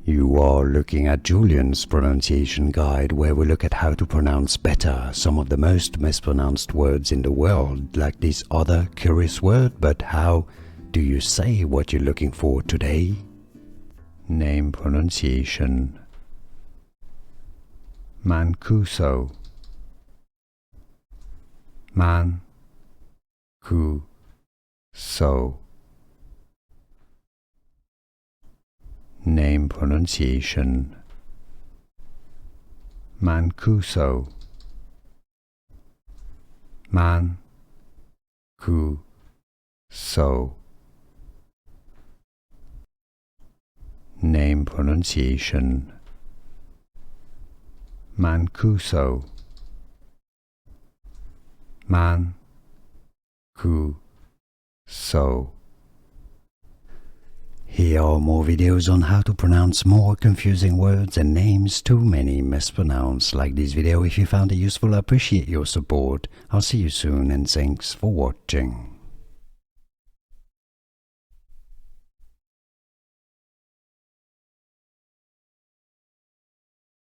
You are looking at Julian's pronunciation guide, where we look at how to pronounce better some of the most mispronounced words in the world, like this other curious word. But how do you say what you're looking for today? Name pronunciation. Mancuso. Man-cu-so. Name pronunciation. Mancuso. Man-cu-so. Name pronunciation. Mancuso. Man-cu-so. Here are more videos on how to pronounce more confusing words and names too many mispronounced. Like this video if you found it useful. I appreciate your support. I'll see you soon and thanks for watching.